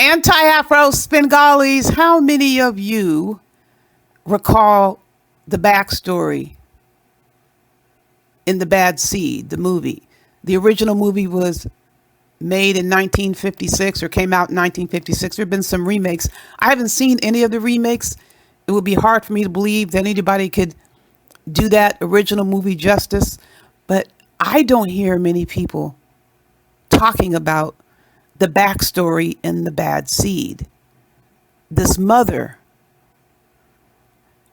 Anti-Afro Spengalis, how many of you recall the backstory in The Bad Seed, the movie? The original movie was made in 1956 or came out in 1956. There have been some remakes. I haven't seen any of the remakes. It would be hard for me to believe that anybody could do that original movie justice, but I don't hear many people talking about the backstory in The Bad Seed. This mother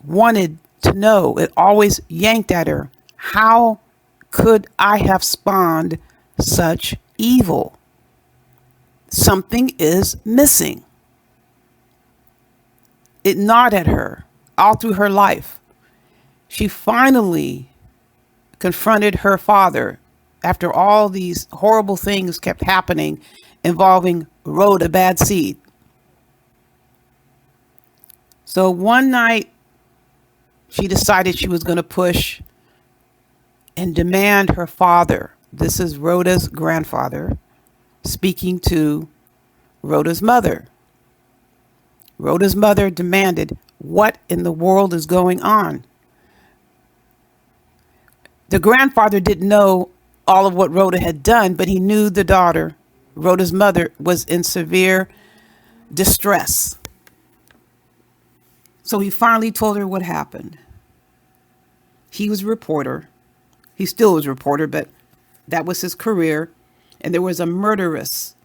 wanted to know, it always yanked at her, how could I have spawned such evil? Something is missing. It gnawed at her all through her life. She finally confronted her father after all these horrible things kept happening involving Rhoda, Bad Seed. So one night, she decided she was going to push and demand her father. This is Rhoda's grandfather speaking to Rhoda's mother. Rhoda's mother demanded, what in the world is going on? The grandfather didn't know all of what Rhoda had done, but he knew the daughter, Rhoda's mother, was in severe distress. So he finally told her what happened. He was a reporter. He still was a reporter, but that was his career. And there was a murderess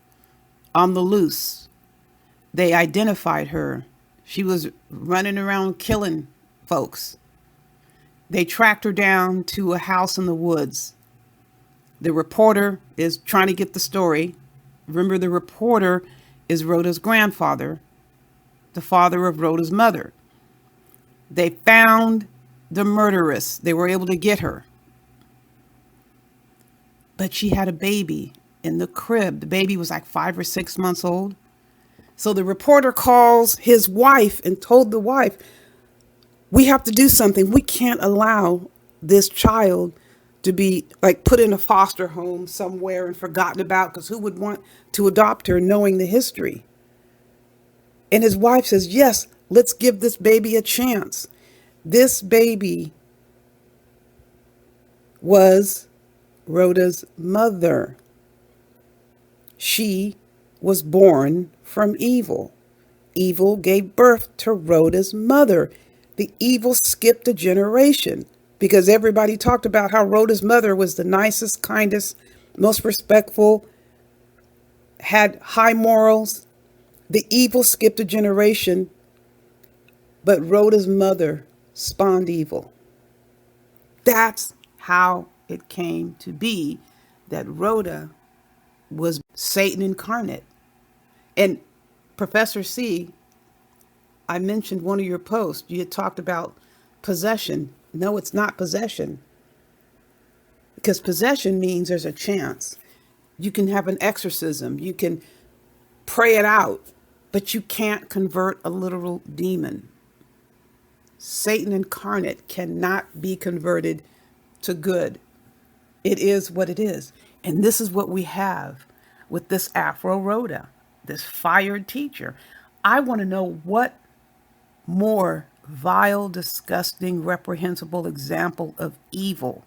on the loose. They identified her. She was running around killing folks. They tracked her down to a house in the woods. The reporter is trying to get the story. Remember, the reporter is Rhoda's grandfather, the father of Rhoda's mother. They found the murderess. They were able to get her. But she had a baby in the crib. The baby was like 5 or 6 months old. So the reporter calls his wife and told the wife, we have to do something. We can't allow this child to be like put in a foster home somewhere and forgotten about, because who would want to adopt her knowing the history? And his wife says, yes, let's give this baby a chance. This baby was Rhoda's mother. She was born from evil. Evil gave birth to Rhoda's mother. The evil skipped a generation because everybody talked about how Rhoda's mother was the nicest, kindest, most respectful, had high morals. The evil skipped a generation, but Rhoda's mother spawned evil. That's how it came to be that Rhoda was Satan incarnate. And Professor C, I mentioned one of your posts. You had talked about possession. No, it's not possession. Because possession means there's a chance. You can have an exorcism. You can pray it out, but you can't convert a literal demon. Satan incarnate cannot be converted to good. It is what it is. And this is what we have with this Afro Rhoda, this fired teacher. I want to know what more vile, disgusting, reprehensible example of evil,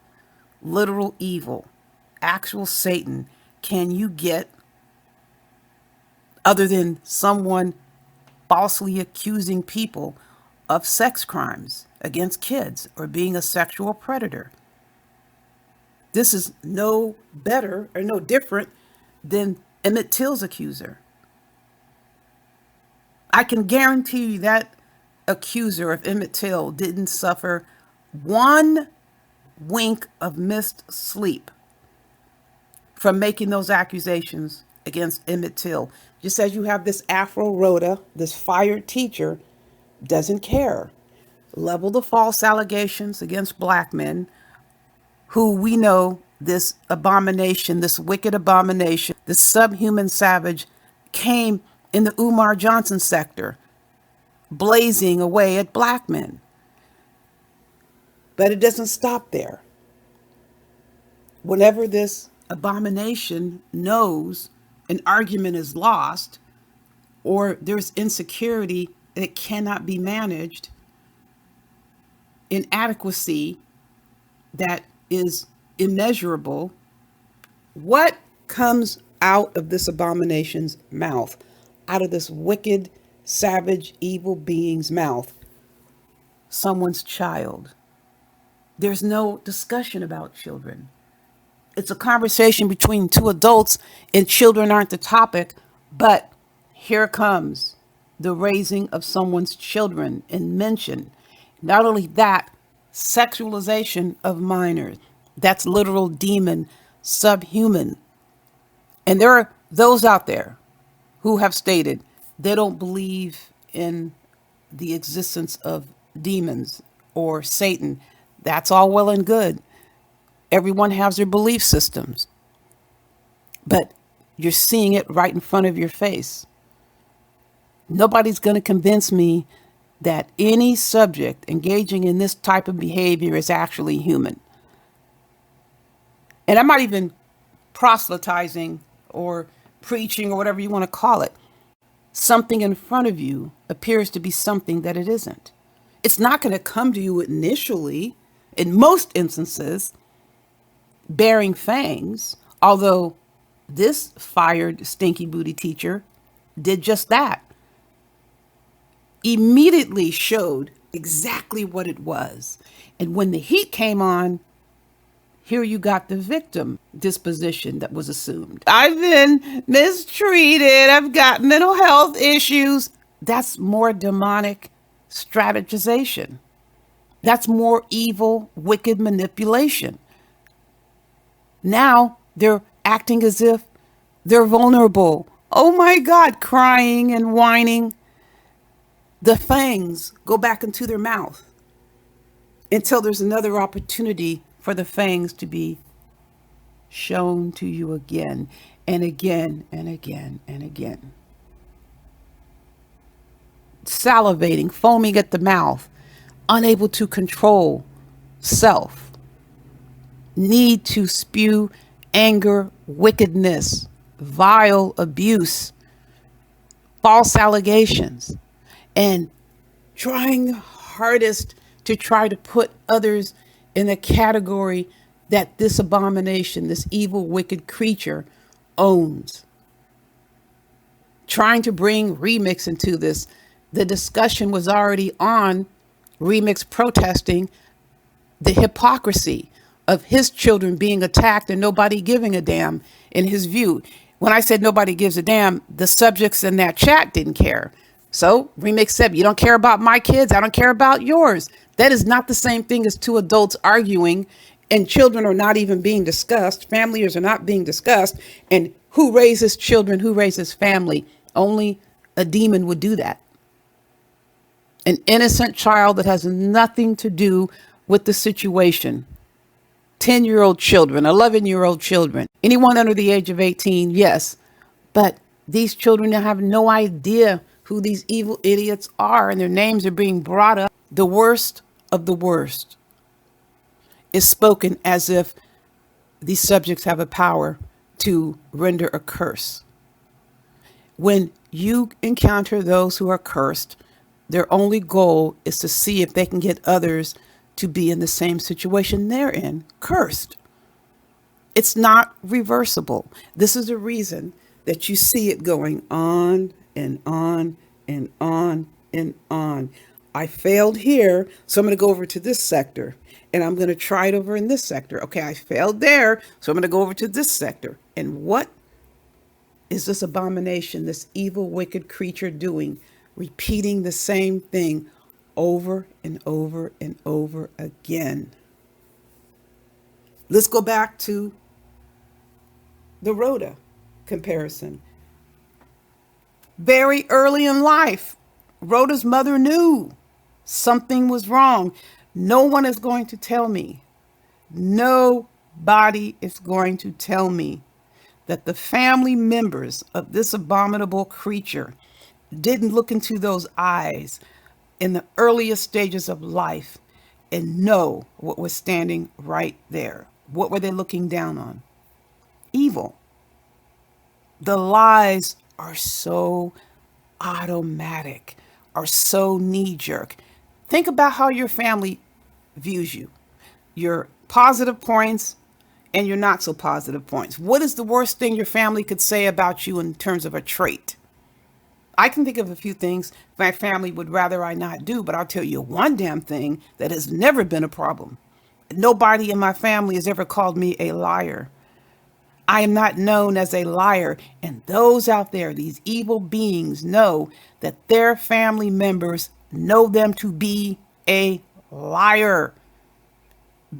literal evil, actual Satan, can you get other than someone falsely accusing people of sex crimes against kids or being a sexual predator? This is no better or no different than Emmett Till's accuser. I can guarantee you that accuser of Emmett Till didn't suffer one wink of missed sleep from making those accusations against Emmett Till. Just as you have this Afro Rhoda, this fired teacher, doesn't care. Level the false allegations against black men who we know this abomination, this wicked abomination, this subhuman savage came in the Umar Johnson sector, blazing away at black men. But it doesn't stop there. Whenever this abomination knows an argument is lost, or there's insecurity that cannot be managed, inadequacy that is immeasurable, what comes out of this abomination's mouth, out of this wicked, savage, evil being's mouth? Someone's child. There's no discussion about children. It's a conversation between two adults, and children aren't the topic. But here comes the raising of someone's children and mention. Not only that, sexualization of minors. That's literal demon, subhuman. And there are those out there who have stated they don't believe in the existence of demons or Satan. That's all well and good. Everyone has their belief systems, but you're seeing it right in front of your face. Nobody's going to convince me that any subject engaging in this type of behavior is actually human. And I'm not even proselytizing or preaching or whatever you want to call it. Something in front of you appears to be something that it isn't. It's not going to come to you initially, in most instances, bearing fangs, although this fired stinky booty teacher did just that. Immediately showed exactly what it was. And when the heat came on, here you got the victim disposition that was assumed. I've been mistreated. I've got mental health issues. That's more demonic strategization. That's more evil, wicked manipulation. Now they're acting as if they're vulnerable. Oh my God, crying and whining. The fangs go back into their mouth until there's another opportunity for the fangs to be shown to you again and again and again and again. Salivating, foaming at the mouth, unable to control self, need to spew anger, wickedness, vile abuse, false allegations, and trying hardest to try to put others in a category that this abomination, this evil, wicked creature owns. Trying to bring Remix into this. The discussion was already on Remix protesting the hypocrisy of his children being attacked and nobody giving a damn in his view. When I said nobody gives a damn, the subjects in that chat didn't care. So Remix said, you don't care about my kids, I don't care about yours. That is not the same thing as two adults arguing, and children are not even being discussed. Families are not being discussed. And who raises children, who raises family? Only a demon would do that. An innocent child that has nothing to do with the situation. 10-year-old children, 11-year-old children, anyone under the age of 18, yes. But these children have no idea who these evil idiots are, and their names are being brought up. The worst of the worst is spoken as if these subjects have a power to render a curse. When you encounter those who are cursed, their only goal is to see if they can get others to be in the same situation they're in, cursed. It's not reversible. This is the reason that you see it going on and on and on and on. I failed here, so I'm going to go over to this sector, and I'm going to try it over in this sector. Okay, I failed there, so I'm going to go over to this sector. And what is this abomination, this evil, wicked creature doing? Repeating the same thing over and over and over again. Let's go back to the Rhoda comparison. Very early in life, Rhoda's mother knew something was wrong. No one is going to tell me. Nobody is going to tell me that the family members of this abominable creature didn't look into those eyes in the earliest stages of life and know what was standing right there. What were they looking down on? Evil. The lies are so automatic or so knee jerk. Think about how your family views you, your positive points and your not so positive points. What is the worst thing your family could say about you in terms of a trait? I can think of a few things my family would rather I not do, but I'll tell you one damn thing that has never been a problem. Nobody in my family has ever called me a liar. I am not known as a liar. And those out there, these evil beings, know that their family members know them to be a liar.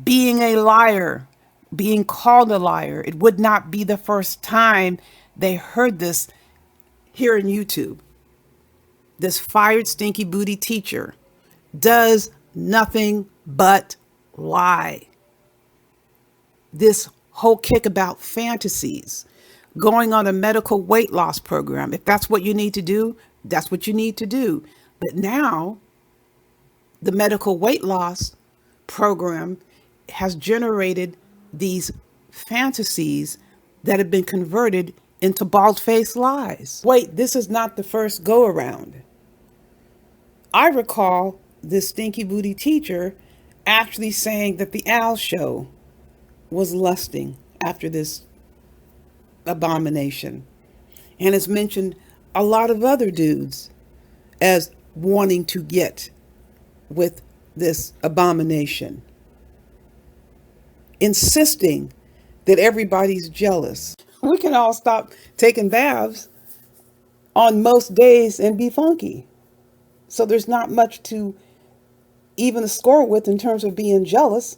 Being a liar, being called a liar, it would not be the first time they heard this here in YouTube. This fired stinky booty teacher does nothing but lie. This whole kick about fantasies, going on a medical weight loss program. If that's what you need to do, that's what you need to do. But now the medical weight loss program has generated these fantasies that have been converted into bald-faced lies. Wait, this is not the first go around. I recall this stinky booty teacher actually saying that the Al Show was lusting after this abomination, and has mentioned a lot of other dudes as wanting to get with this abomination, insisting that everybody's jealous. We can all stop taking baths on most days and be funky. So there's not much to even score with in terms of being jealous.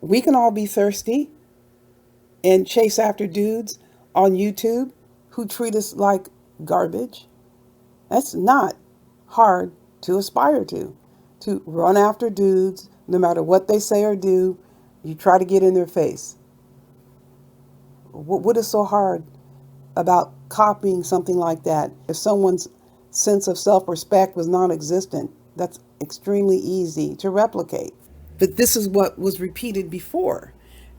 We can all be thirsty and chase after dudes on YouTube who treat us like garbage. That's not hard to aspire to run after dudes, no matter what they say or do. You try to get in their face. What is so hard about copying something like that? If someone's sense of self-respect was non-existent, that's extremely easy to replicate. But this is what was repeated before.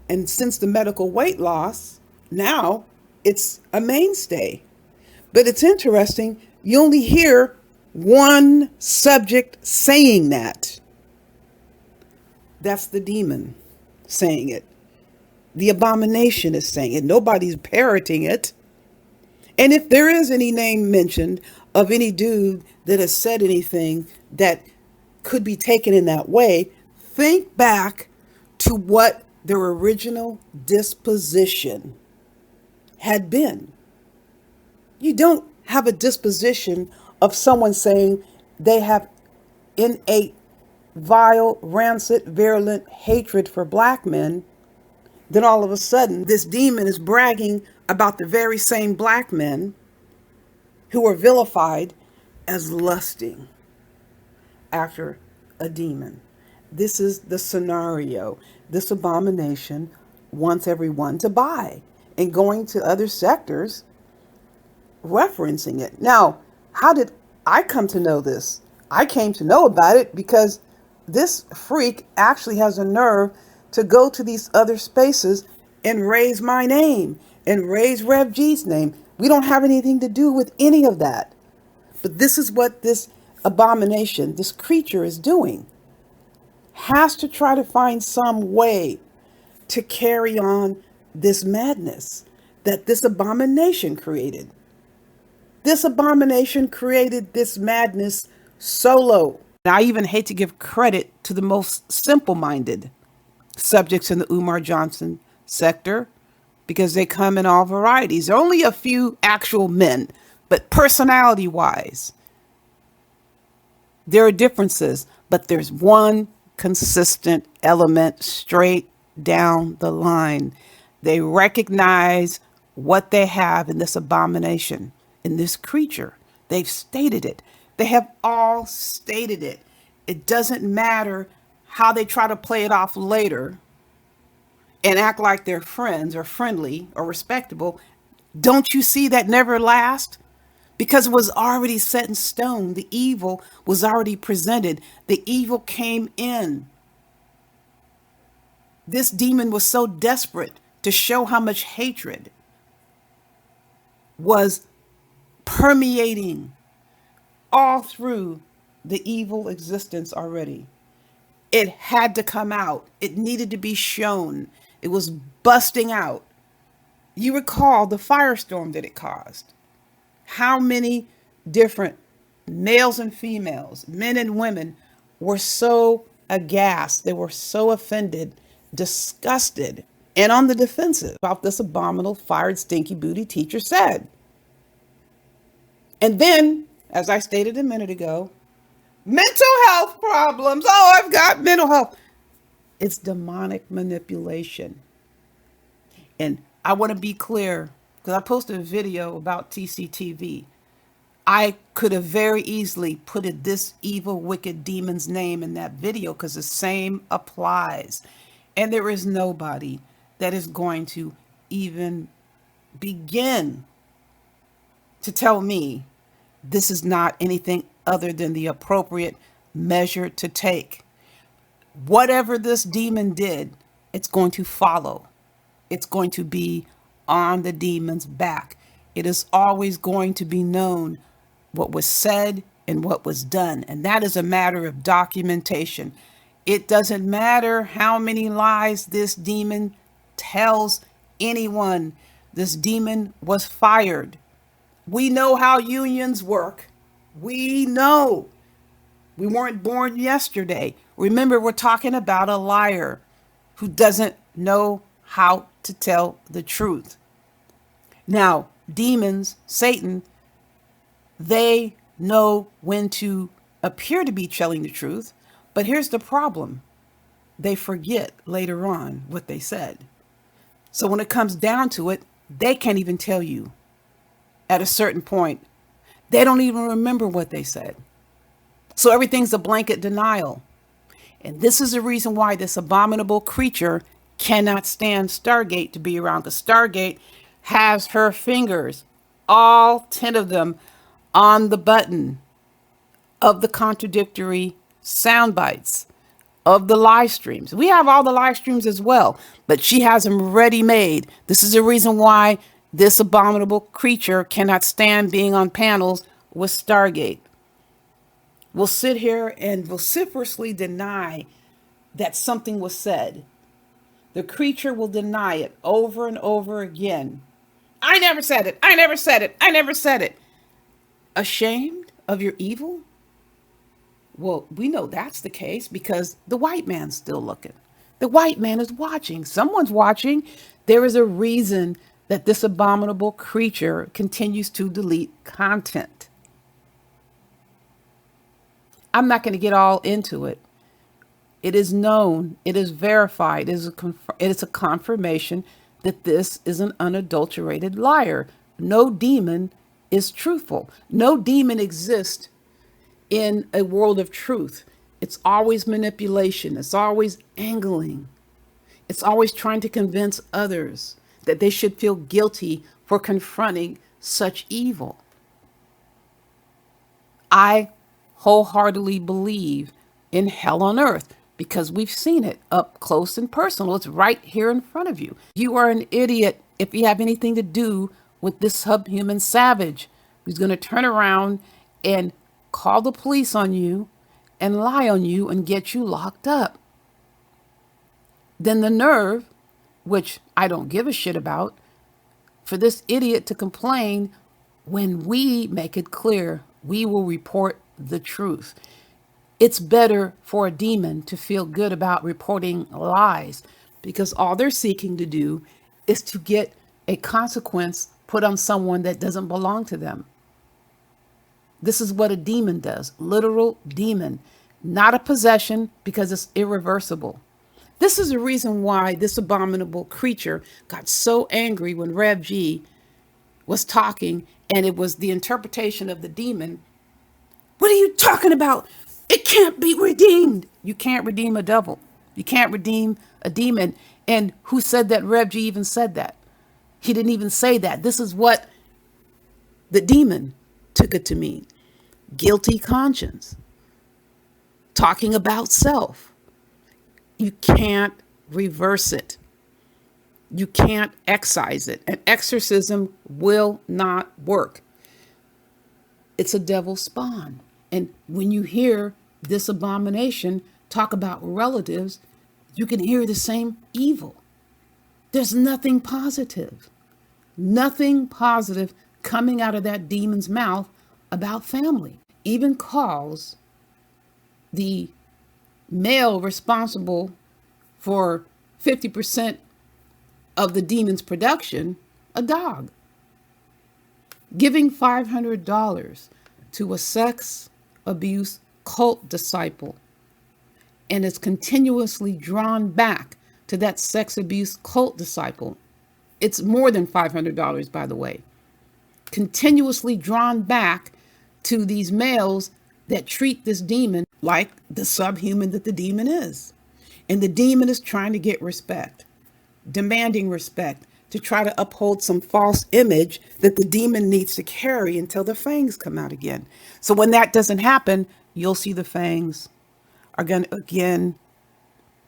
And since the medical weight loss, now it's a mainstay. But it's interesting, you only hear one subject saying that. That's the demon saying it. The abomination is saying it. Nobody's parroting it. And if there is any name mentioned of any dude that has said anything that could be taken in that way, think back to what their original disposition had been. You don't have a disposition of someone saying they have innate, vile, rancid, virulent hatred for black men. Then all of a sudden, this demon is bragging about the very same black men who are vilified as lusting after a demon. This is the scenario. This abomination wants everyone to buy, and going to other sectors referencing it. Now, how did I come to know this? I came to know about it because this freak actually has a nerve to go to these other spaces and raise my name and raise Rev G's name. We don't have anything to do with any of that. But this is what this abomination, this creature is doing. Has to try to find some way to carry on this madness that this abomination created. This abomination created this madness solo. I even hate to give credit to the most simple-minded subjects in the Umar Johnson sector, because they come in all varieties. There are only a few actual men, but personality-wise, there are differences, but there's one consistent element straight down the line. They recognize what they have in this abomination, in this creature. They've stated it. They have all stated it. It doesn't matter how they try to play it off later and act like they're friends or friendly or respectable. Don't you see that never lasts? Because it was already set in stone. The evil was already presented. The evil came in. This demon was so desperate to show how much hatred was permeating all through the evil existence already. It had to come out. It needed to be shown. It was busting out. You recall the firestorm that it caused. How many different males and females, men and women, were so aghast, they were so offended, disgusted, and on the defensive about this abominable, fired, stinky booty teacher said. And then, as I stated a minute ago, mental health problems. Oh, I've got mental health. It's demonic manipulation. And I want to be clear because I posted a video about TCTV. I could have very easily put this evil, wicked demon's name in that video because the same applies. And there is nobody that is going to even begin to tell me this is not anything other than the appropriate measure to take. Whatever this demon did, it's going to follow. It's going to be on the demon's back. It is always going to be known what was said and what was done. And that is a matter of documentation. It doesn't matter how many lies this demon tells anyone. This demon was fired. We know how unions work. We know. We weren't born yesterday. Remember, we're talking about a liar who doesn't know how to tell the truth. Now, demons, Satan, they know when to appear to be telling the truth, but here's the problem. They forget later on what they said. So when it comes down to it, they can't even tell you at a certain point. They don't even remember what they said. So everything's a blanket denial. And this is the reason why this abominable creature cannot stand Stargate to be around, because Stargate has her fingers, all 10 of them, on the button of the contradictory sound bites of the live streams. We have all the live streams as well, but she has them ready made. This is the reason why this abominable creature cannot stand being on panels with Stargate. We'll sit here and vociferously deny that something was said. The creature will deny it over and over again. I never said it. I never said it. I never said it. Ashamed of your evil? Well, we know that's the case because the white man's still looking. The white man is watching. Someone's watching. There is a reason that this abominable creature continues to delete content. I'm not going to get all into it. It is known, it is verified, it is a confirmation that this is an unadulterated liar. No demon is truthful. No demon exists in a world of truth. It's always manipulation. It's always angling. It's always trying to convince others that they should feel guilty for confronting such evil. I wholeheartedly believe in hell on earth because we've seen it up close and personal. It's right here in front of you. You are an idiot if you have anything to do with this subhuman savage who's going to turn around and call the police on you and lie on you and get you locked up. Then the nerve, which I don't give a shit about, for this idiot to complain when we make it clear we will report the truth. It's better for a demon to feel good about reporting lies because all they're seeking to do is to get a consequence put on someone that doesn't belong to them. This is what a demon does. Literal demon, not a possession because it's irreversible. This is the reason why this abominable creature got so angry when Rev G was talking and it was the interpretation of the demon. What are you talking about? It can't be redeemed. You can't redeem a devil. You can't redeem a demon. And who said that Rev G even said that? He didn't even say that. This is what the demon took it to mean. Guilty conscience. Talking about self. You can't reverse it. You can't excise it. An exorcism will not work. It's a devil spawn. And when you hear this abomination talk about relatives, you can hear the same evil. There's nothing positive coming out of that demon's mouth about family. Even calls the male responsible for 50% of the demon's production a dog. Giving $500 to a sex abuse cult disciple and is continuously drawn back to that sex abuse cult disciple. It's more than $500, by the way. Continuously drawn back to these males that treat this demon like the subhuman that the demon is. And the demon is trying to get respect, demanding respect, to try to uphold some false image that the demon needs to carry until the fangs come out again. So when that doesn't happen, you'll see the fangs are going to again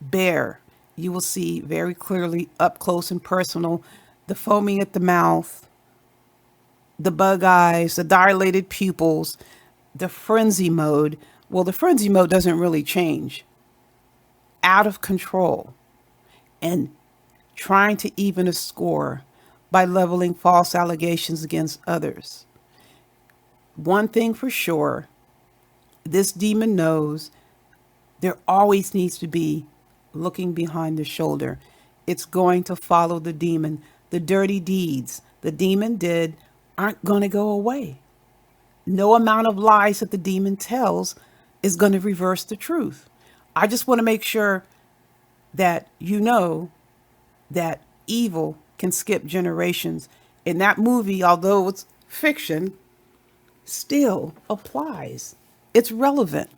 bare. You will see very clearly up close and personal the foaming at the mouth, the bug eyes, the dilated pupils, the frenzy mode. Well, the frenzy mode doesn't really change. Out of control and trying to even a score by leveling false allegations against others. One thing for sure, this demon knows there always needs to be looking behind the shoulder. It's going to follow the demon. The dirty deeds the demon did aren't going to go away. No amount of lies that the demon tells is going to reverse the truth. I just want to make sure that you know that evil can skip generations. And that movie, although it's fiction, still applies. It's relevant.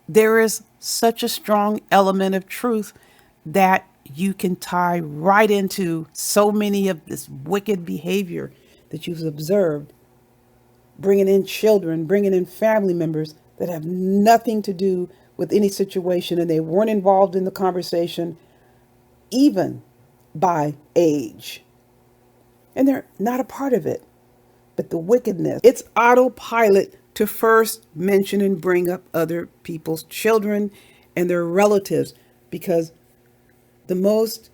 There is such a strong element of truth that you can tie right into so many of this wicked behavior that you've observed, bringing in children, bringing in family members that have nothing to do with any situation, and they weren't involved in the conversation, even by age. And they're not a part of it. But the wickedness, it's autopilot to first mention and bring up other people's children and their relatives, because the most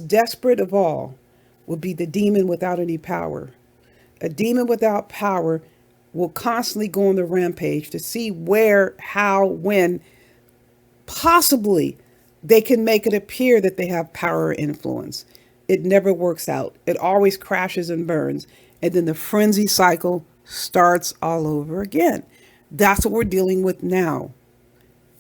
desperate of all will be the demon without any power. A demon without power will constantly go on the rampage to see where, how, when, possibly they can make it appear that they have power or influence. It never works out. It always crashes and burns. And then the frenzy cycle starts all over again. That's what we're dealing with now.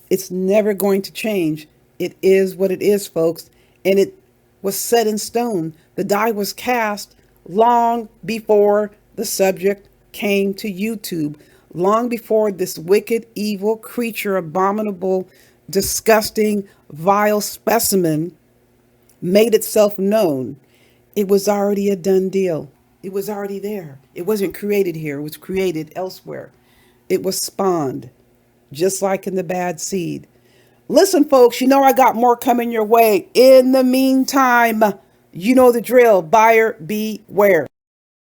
It's never going to change. It is what it is, folks. And it was set in stone. The die was cast long before the subject came to YouTube, long before this wicked, evil creature, abominable, disgusting, vile specimen made itself known. It was already a done deal. It was already there. It wasn't created here. It was created elsewhere. It was spawned, just like in the bad seed. Listen, folks, you know I got more coming your way. In the meantime, you know the drill. Buyer beware.